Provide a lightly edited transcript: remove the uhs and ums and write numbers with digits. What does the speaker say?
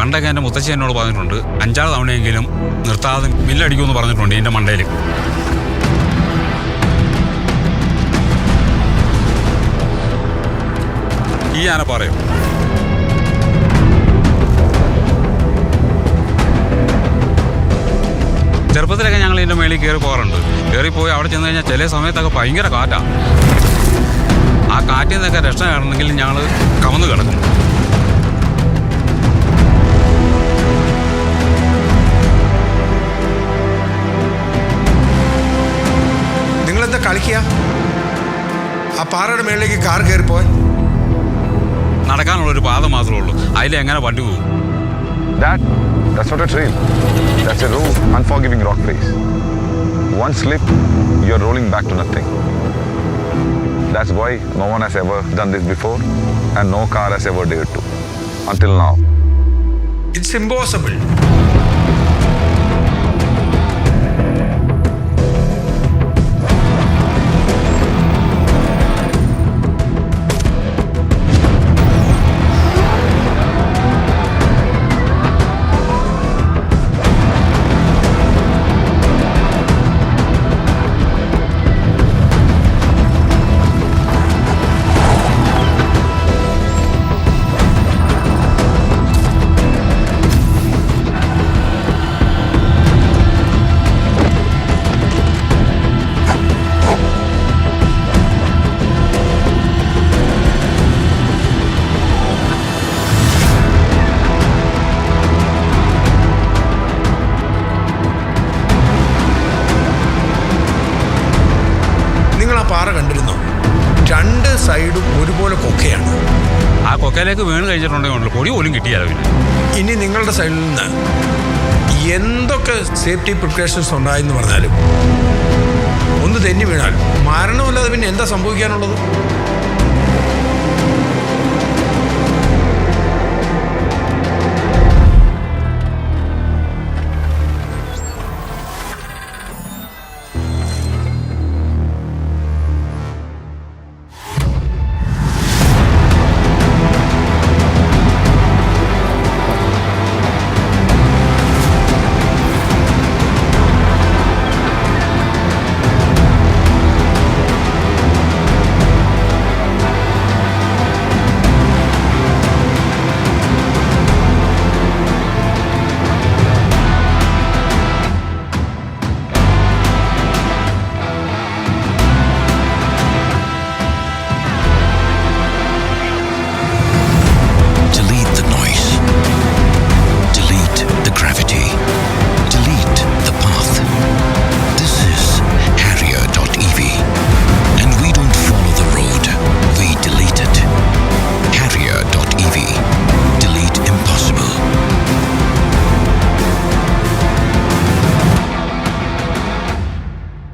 പണ്ടൊക്കെ എൻ്റെ മുത്തശ്ശി എന്നോട് പറഞ്ഞിട്ടുണ്ട് 5-6 തവണയെങ്കിലും നിർത്താതെ മില്ലടിക്കുമെന്ന് പറഞ്ഞിട്ടുണ്ട് എൻ്റെ മണ്ടയിൽ. ഈ ആന പറയും. ചെറുപ്പത്തിലൊക്കെ ഞങ്ങൾ ഇതിൻ്റെ മേളിൽ കയറി പോകാറുണ്ട്. കയറിപ്പോയി അവിടെ ചെന്ന് കഴിഞ്ഞാൽ ചില സമയത്തൊക്കെ ഭയങ്കര കാറ്റാണ്. ആ കാറ്റിൽ നിന്നൊക്കെ രക്ഷ കാണണമെങ്കിൽ ഞങ്ങൾ കമന്ന് കിടക്കും. നിങ്ങളെന്താ കളിക്കുക? ആ പാറയുടെ മേളിലേക്ക് കാർ കയറിപ്പോയി നടക്കാനുള്ളൊരു പാത മാത്രമേ ഉള്ളൂ. അതിലെങ്ങനെ വണ്ടി പോകും? That's not a trail. That's a raw, unforgiving rock face. One slip, you're rolling back to nothing. That's why no one has ever done this before and no car has ever dared to. Until now. It's impossible. പാറ കണ്ടിരുന്നോ? 2 സൈഡും ഒരുപോലെ കൊക്കയാണ്. ആ കൊക്കയിലേക്ക് വീണ് കഴിച്ചിട്ടുണ്ടെങ്കിൽ പൊടി പോലും കിട്ടിയാലോ. പിന്നെ ഇനി നിങ്ങളുടെ സൈഡിൽ നിന്ന് എന്തൊക്കെ സേഫ്റ്റി പ്രിക്കോഷൻസ് ഉണ്ടായെന്ന് പറഞ്ഞാലും ഒന്ന് തെന്നി വീണാൽ മരണമല്ലാതെ പിന്നെ എന്താ സംഭവിക്കാനുള്ളത്?